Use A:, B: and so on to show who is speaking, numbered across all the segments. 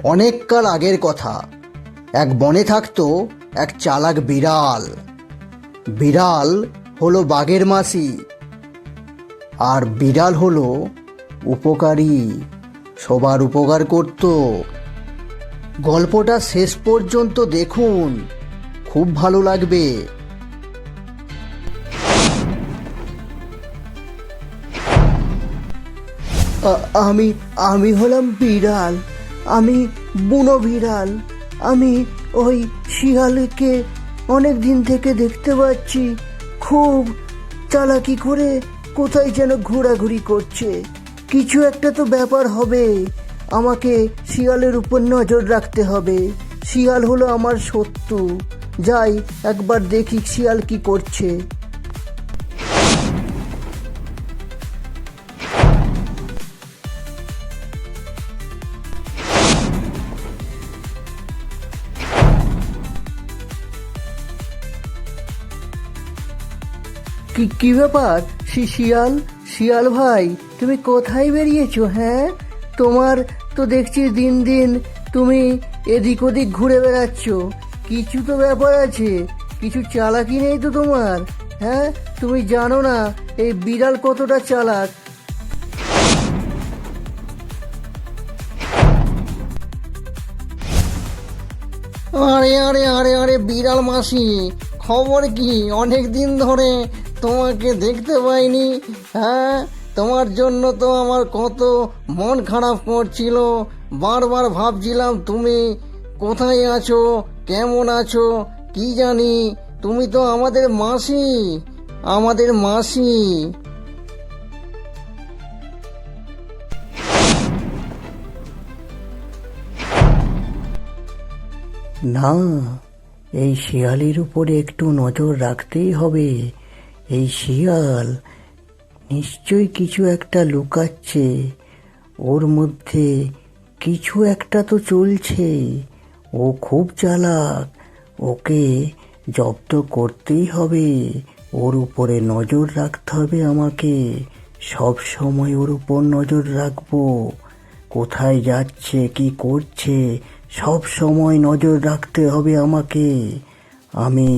A: অনেক কাল আগের কথা। এক বনে থাকতো এক চালাক বিড়াল। বিড়াল হলো বাঘের মাসি, আর বিড়াল হলো উপকারী, সবার উপকার করত। গল্পটা শেষ পর্যন্ত দেখুন, খুব ভালো লাগবে। আমি আমি হলাম বিড়াল। আমি বুনো বিড়াল। আমি ওই শিয়ালকে অনেক দিন থেকে দেখতে পাচ্ছি, খুব চালাকি করে কোথায় যেন ঘোরাঘুরি করছে। কিছু একটা তো ব্যাপার হবে, আমাকে শিয়ালের উপর নজর রাখতে হবে। শিয়াল হলো আমার শত্রু। যাই একবার দেখি শিয়াল কি করছে। কি ব্যাপার শিয়াল? শিয়াল ভাই, তুমি কোথায় বেরিয়েছো? হ্যাঁ, তোমার তো দেখছি দিন দিন তুমি এদিক ওদিক ঘুরে বেড়াচ্ছ। কিছু তো ব্যাপার আছে, কিছু চালাকি নেই তো তোমার? হ্যাঁ, তুমি জানো না এই বিড়াল কতটা চালাক? আরে আরে আরে আরে বিড়াল মাসি, খবর কি? অনেক দিন ধরে তোমাকে দেখতে পাইনি। হ্যাঁ, তোমার জন্য তো আমার কত মন খারাপ করছিল। বারবার ভাবছিলাম তুমি কোথায় আছো, কেমন আছো, কি জানি। তুমি তো আমাদের মাসি, আমাদের মাসি। না, এই শিয়ালের উপরে একটু নজর রাখতেই হবে। এই শিয়াল নিশ্চয়ই কিছু একটা লুকাচ্ছে, ওর মধ্যে কিছু একটা তো চলছে। ও খুব চালাক, ওকে জব্দ করতেই হবে। ওর উপরে নজর রাখতে হবে আমাকে। সব সময় ওর উপর নজর রাখবো, কোথায় যাচ্ছে, কি করছে, সব সময় নজর রাখতে হবে আমাকে। আমি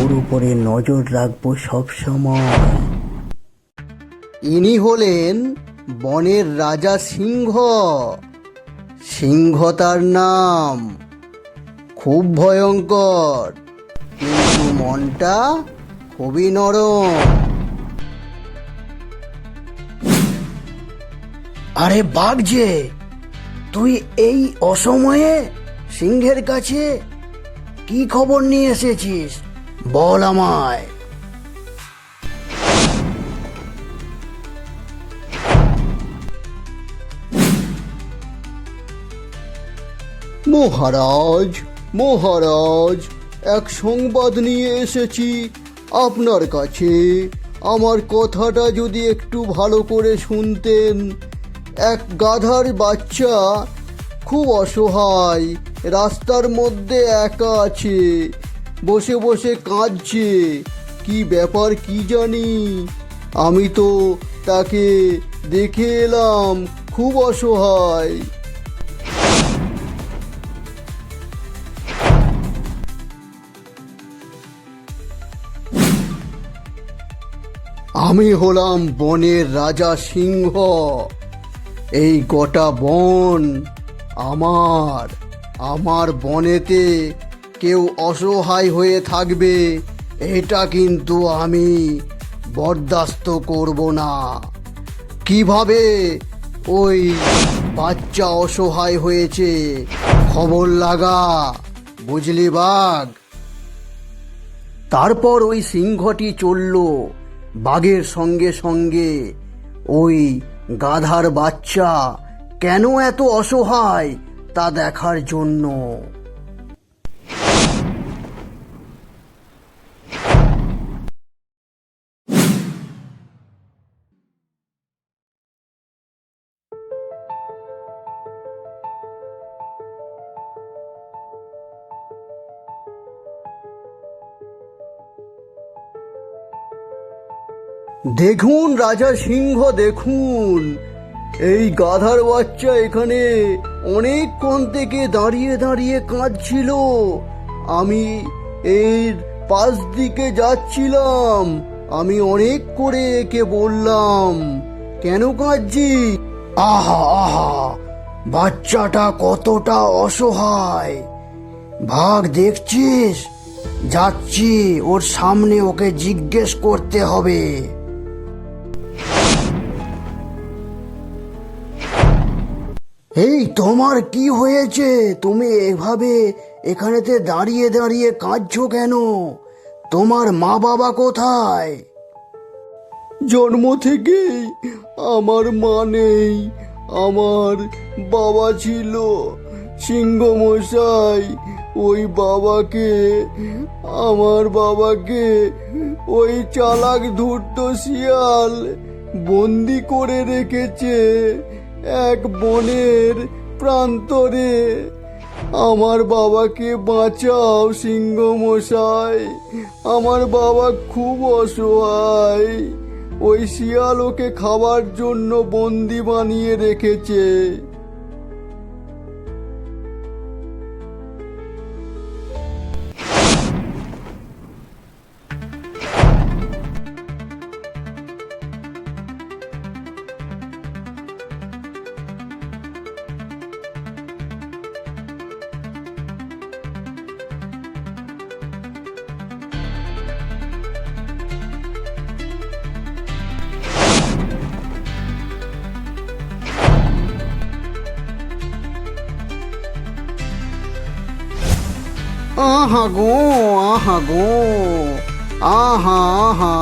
A: ওর উপরে নজর রাখবো সব সময়। ইনি হলেন বনের রাজা সিংহ। সিংহ তার নাম। খুব ভয়ঙ্কর, কিন্তু মনটা খুবই নরম। আরে বাঘ যে, তুই এই অসময়ে সিংহের কাছে কি খবর নিয়ে এসেছিস? বল আমায়। মহারাজ, মহারাজ, এক সংবাদ নিয়ে এসেছি আপনার কাছে। আমার কথাটা যদি একটু ভালো করে শুনতেন। এক গাধার বাচ্চা খুব অসহায়, রাস্তার মধ্যে একা আছে, বসে বসে কাঁদছে। কি ব্যাপার কি জানি। আমি তো তাকে দেখে এলাম, খুব অসহায়। আমি হলাম বনের রাজা সিংহ। এই গোটা বন আমার। আমার বনেতে কেউ অসহায় হয়ে থাকবে, এটা কিন্তু আমি বরদাস্ত করব না। কিভাবে ওই বাচ্চা অসহায় হয়েছে খবর লাগা, বুঝলি বাঘ? তারপর ওই সিংহটি চলল বাঘের সঙ্গে সঙ্গে। ওই গাধার বাচ্চা কেন এত অসহায় তা দেখার জন্য। দেখুন রাজা সিংহ, দেখুন, এই গাধার বাচ্চা এখানে অনেকক্ষণ থেকে দাঁড়িয়ে দাঁড়িয়ে কাঁদছিল। আমি এর পাশ দিকে যাচ্ছিলাম, আমি অনেক করে একে বললাম, কেন কাঁদছি? আহা আহা, বাচ্চাটা কতটা অসহায়, ভাগ দেখছিস? যাচ্ছি ওর সামনে, ওকে জিজ্ঞেস করতে হবে। এই তোমার কি হয়েছে? তুমি এভাবে এখানেতে দাঁড়িয়ে দাঁড়িয়ে কাঁদছো কেন? তোমার মা বাবা কোথায়? জন্ম থেকেই আমার মা নেই, আমার বাবা ছিল সিংহ মশাই। ওই বাবাকে, আমার বাবাকে ওই চালাক ধূর্ত শিয়াল বন্দি করে রেখেছে এক বনের প্রান্তরে। আমার বাবাকে বাঁচাও সিংহ মশাই, আমার বাবা খুব অসহায়। ওই শিয়াল ওকে খাবার জন্য বন্দি বানিয়ে রেখেছে। আহা গো, আহা গো, আহা আহা,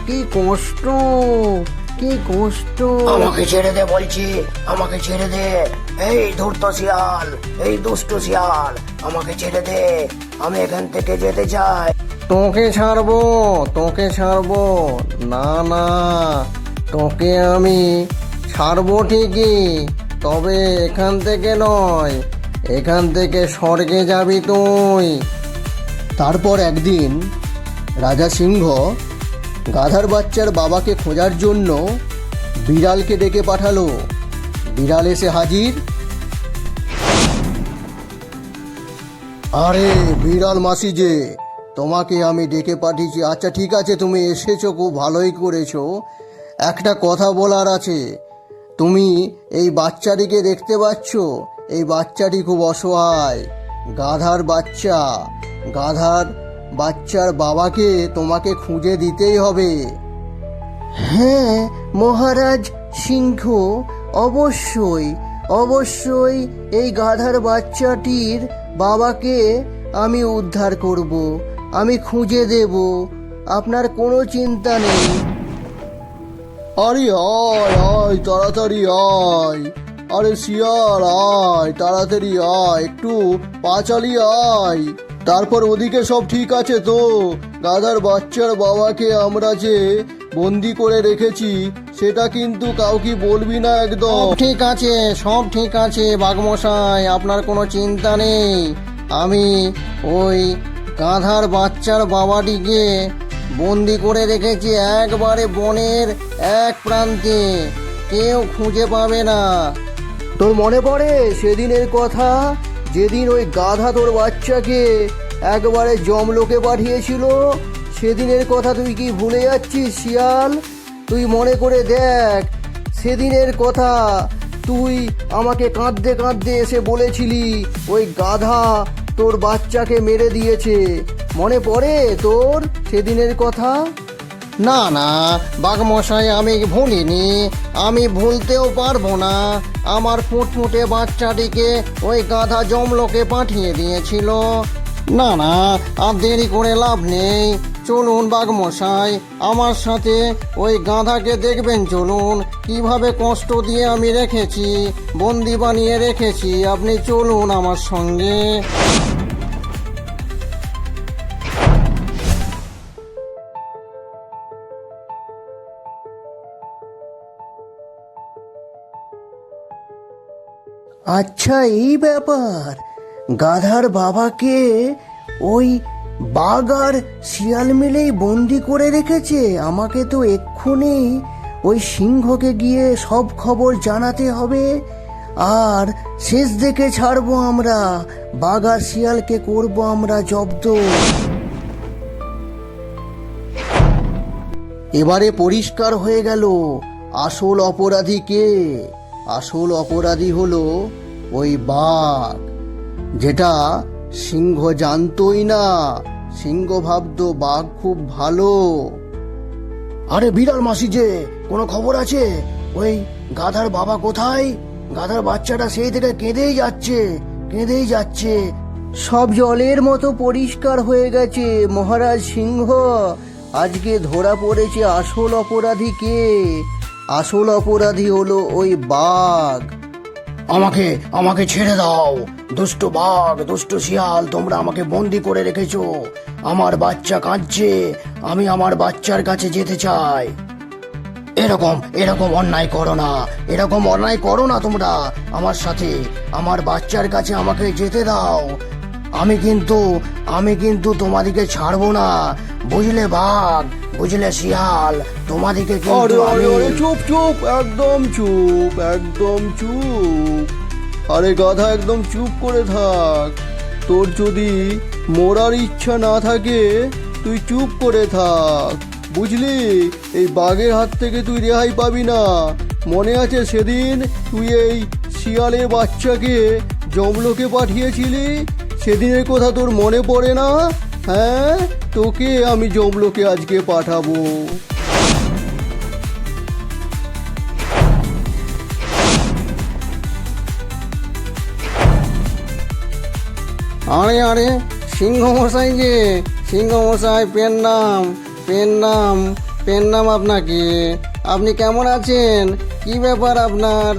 A: কি কষ্ট, কি কষ্ট। আমাকে ছেড়ে দে বলছি, আমাকে ছেড়ে দে। এই ধূর্ত শিয়াল, এই দুষ্ট শিয়াল, আমাকে ছেড়ে দে, আমি এখান থেকে যেতে চাই। তোকে ছাড়বো, তোকে ছাড়বো না, না তোকে আমি ছাড়বো ঠিকই, তবে এখান থেকে নয়, এখান থেকে স্বর্গে যাবি তুই। তারপর একদিন রাজা সিংহ গাধার বাচ্চার বাবাকে খোঁজার জন্য বিড়ালকে ডেকে পাঠালো। বিড়াল এসে হাজির। আরে বিড়াল মাসি যে, তোমাকে আমি ডেকে পাঠিয়েছি। আচ্ছা ঠিক আছে, তুমি এসেছো, খুব ভালোই করেছো। একটা কথা বলার আছে। তুমি এই বাচ্চাটিকে দেখতে পাচ্ছ? এই বাচ্চাটি খুব অসহায়, গাধার বাচ্চা। গাধার বাচ্চার বাবাকে তোমাকে খুঁজে দিতেই হবে। হ্যাঁ মহারাজ সিংহ, অবশ্যই অবশ্যই এই গাধার বাচ্চাটির বাবাকে আমি উদ্ধার করব, আমি খুঁজে দেব, আপনার কোনো চিন্তা নেই। আরে আয় আয়, তাড়াতাড়ি আয়। আরে শিয়াল আয়, তাড়াতাড়ি আয়, একটু পা চালিয়ে আয়। তারপর ওদিকে সব ঠিক আছে তো? গাধার বাচ্চার বাবাকে আমরা যে বন্দি করে রেখেছি সেটা কিন্তু কাউকে বলবি না একদম। ঠিক আছে, সব ঠিক আছে বাঘমশাই, আপনার কোনো চিন্তা নেই। আমি ওই গাধার বাচ্চার বাবাটিকে বন্দি করে রেখেছি একবারে বনের এক প্রান্তে, কেউ খুঁজে পাবে না। তোর মনে পড়ে সেদিনের কথা, যেদিন ওই গাধা তোর বাচ্চাকে একবারে জমলোকে পাঠিয়েছিল? সেদিনের কথা তুই কি ভুলে যাচ্ছিস শিয়াল? তুই মনে করে দেখ সেদিনের কথা। তুই আমাকে কাঁদতে কাঁদতে এসে বলেছিলি ওই গাধা তোর বাচ্চাকে মেরে দিয়েছে। মনে পড়ে তোর সেদিনের কথা? না না বাঘমশাই, আমি ভুলিনি, আমি ভুলতেও পারবো না। আমার ফুটফুটে বাচ্চাটিকে ওই গাধা জমলোকে পাঠিয়ে দিয়েছিল। না না, আর দেরি করে লাভ নেই, চলুন বাঘমশাই আমার সাথে ওই গাধাকে দেখবেন। চলুন কিভাবে কষ্ট দিয়ে আমি রেখেছি, বন্দি বানিয়ে রেখেছি, আপনি চলুন আমার সঙ্গে। আচ্ছা এই ব্যাপার, গাধার বাবাকে ওই বাঘ আর শিয়াল মিলেই বন্দি করে রেখেছে। আমাকে তো এক্ষুনি ওই সিংহকে গিয়ে সব খবর জানাতে হবে, আর শেষ দেখে ছাড়বো আমরা। বাঘ আর শিয়ালকে করব আমরা জব্দ। এবারে পরিষ্কার হয়ে গেল আসল অপরাধী কে। আসল অপরাধী হলো ওই বাঘ, যেটা সিংহ জানতোই না। সিংহ ভাবতো বাঘ খুব ভালো। আরে বিড়াল মাসি যে, কোনো খবর আছে? ওই গাধার বাবা কোথায়? গাধার বাচ্চাটা সেই থেকে কেঁদেই যাচ্ছে, কেঁদেই যাচ্ছে। সব জলের মতো পরিষ্কার হয়ে গেছে মহারাজ সিংহ। আজকে ধরা পড়েছে আসল অপরাধী কে। আসল অপরাধী হলো ওই বাঘ। আমাকে আমাকে ছেড়ে দাও, দুষ্ট বাঘ, দুষ্ট শিয়াল, তোমরা আমাকে বন্দি করে রেখেছো। আমার বাচ্চা কাঁদছে, আমি আমার বাচ্চার কাছে যেতে চাই। এরকম এরকম অন্যায় করো না, এরকম অন্যায় করো না তোমরা আমার সাথে। আমার বাচ্চার কাছে আমাকে যেতে দাও। আমি কিন্তু তোমাদিকে ছাড়বো না, বুঝলে বাঘ, বুঝলে শিয়াল, তোমাদিকে কিন্তু আমি।
B: চুপ চুপ, একদম চুপ, একদম চুপ। আরে গাধা, একদম চুপ করে থাক। তোর যদি মরার ইচ্ছা না থাকে তুই চুপ করে থাক, বুঝলি? এই বাঘের হাত থেকে তুই রেহাই পাবি না। মনে আছে সেদিন তুই এই শিয়ালের বাচ্চাকে জমলোকে পাঠিয়েছিলি? সেদিনের কথা তোর মনে পড়ে না? হ্যাঁ, তোকে আমি জমলোকে আজকে পাঠাবো।
A: আরে আরে, সিংহ মশাই যে, সিংহ মশাই, পেন নাম, পেন নাম, পেন নাম আপনাকে। আপনি কেমন আছেন? কি ব্যাপার আপনার?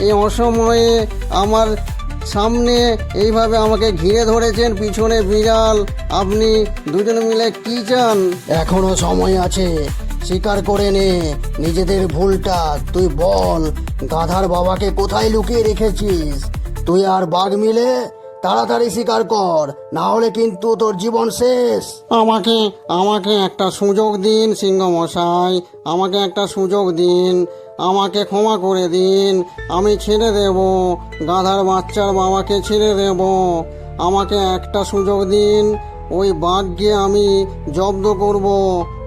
A: এই অসময়ে আমার সামনে এইভাবে আমাকে ঘিরে ধরেছেন, পিছনে বিড়াল, আপনি দুজন মিলে কি চান? এখনো সময় আছে, স্বীকার করে নে নিজেদের ভুলটা। তুই বল, গাধার বাবাকে কোথায় লুকিয়ে রেখেছিস? তুই আর বাঘ মিলে তাড়াতাড়ি স্বীকার কর, না হলে কিন্তু তোর জীবন শেষ। আমাকে আমাকে একটা সুযোগ দিন সিংহ মশাই, আমাকে একটা সুযোগ দিন, আমাকে ক্ষমা করে দিন। আমি ছেড়ে দেব, গাধার বাচ্চার বাবাকে ছেড়ে দেব। আমাকে একটা সুযোগ দিন, ওই বাঘকে আমি জব্দ করব।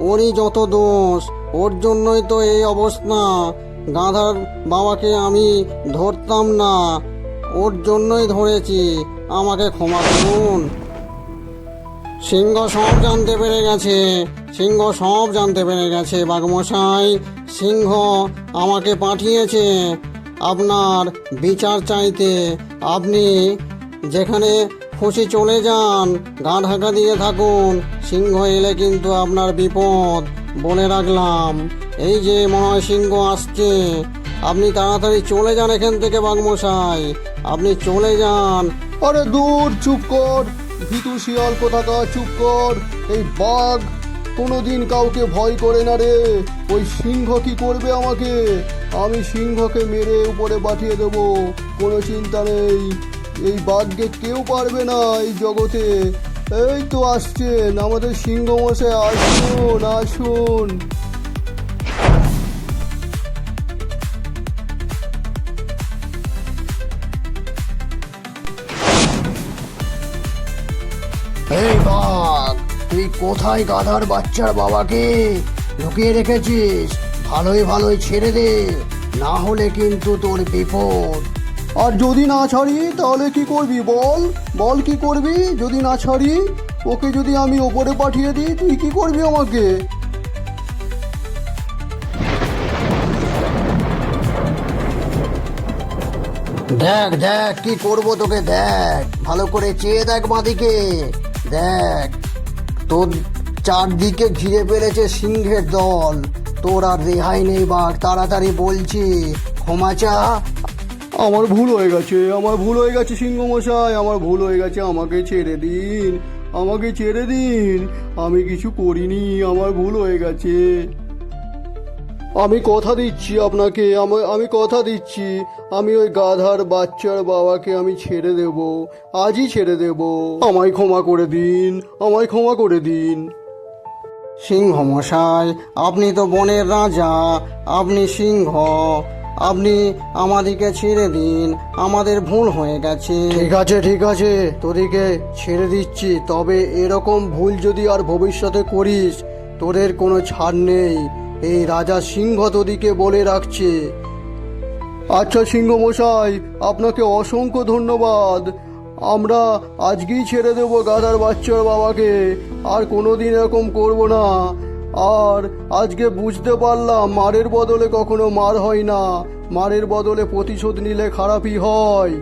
A: ওরই যত দোষ, ওর জন্যই তো এই অবস্থা। গাধার বাবাকে আমি ধরতাম না, ওর জন্যই ধরেছি। আমাকে ক্ষমা করুন। সিংহ সব জানতে পেরে গেছে, সিংহ সব জানতে পেরে গেছে বাঘমশাই। সিংহ আমাকে পাঠিয়েছে আপনার বিচার চাইতে। আপনি যেখানে খুশি চলে যান, গা ঢাকা দিয়ে থাকুন। সিংহ এলে কিন্তু আপনার বিপদ, বলে রাখলাম। এই যে মনে হয় সিংহ আসছে, আপনি তাড়াতাড়ি চলে যান এখান থেকে বাঘমশাই, আপনি চলে যান।
B: আরে দূর, চুপ কর ভীতু শিয়াল কোথাকার, চুপ কর। এই বাঘ কোনোদিন কাউকে ভয় করে না রে। ওই সিংহ কি করবে আমাকে? আমি সিংহকে মেরে উপরে পাঠিয়ে দেবো, কোনো চিন্তা নেই। এই বাঘকে কেউ পারবে না এই জগতে। এই তো আসছেন আমাদের সিংহ মশাই, আসুন আসুন।
A: এই বাঘ, তুই কোথায় গাধার বাচ্চার বাবাকে লুকিয়ে রেখেছিস? ভালোই ভালোই ছেড়ে দে, না হলে কিন্তু তোর বিপদ।
B: আর যদি না ছাড়ি তাহলে কি করবি বল? বল কি করবি যদি না ছাড়ি? ওকে যদি আমি ওপরে পাঠিয়ে দিই, তুই কি করবি আমাকে?
A: দেখ দেখ কি করবো তোকে, দেখ ভালো করে চেয়ে দেখ বাঁদিকে, দেখ তোর চারদিকে ঘিরে ফেলেছে সিংহের দল। তোর আর রেহাই নেই বাঘ, তাড়াতাড়ি বলছি ক্ষমা চা।
B: আমার ভুল হয়ে গেছে, আমার ভুল হয়ে গেছে সিংহ মশাই, আমার ভুল হয়ে গেছে। আমাকে ছেড়ে দিন, আমাকে ছেড়ে দিন। আমি কিছু করিনি, আমার ভুল হয়ে গেছে। আমি কথা দিচ্ছি আপনাকে, আমি কথা দিচ্ছি, আমি ওই গাধার বাচ্চার বাবাকে আমি ছেড়ে দেব, আজই ছেড়ে দেব। আমায় ক্ষমা করে দিন, আমায় ক্ষমা করে দিন।
C: সিংহ মশাই, আপনি তো বনের রাজা, আপনি সিংহ, আপনি আমাদেরকে ছেড়ে দিন, আমাদের ভুল হয়ে গেছে।
B: ঠিক আছে, তোদেরকে ছেড়ে দিচ্ছি, তবে এরকম ভুল যদি আর ভবিষ্যতে করিস তোদের কোনো ছাড় নেই। এই রাজা সিংহ তোদিকে বলে রাখছে। আচ্ছা সিংহ মশাই, আপনাকে অসংখ্য ধন্যবাদ। আমরা আজকেই ছেড়ে দেবো গাধার বাচ্চার বাবাকে, আর কোনোদিন এরকম করব না। আর আজকে বুঝতে পারলাম মারের বদলে কখনো মার হয় না, মারের বদলে প্রতিশোধ নিলে খারাপই হয়।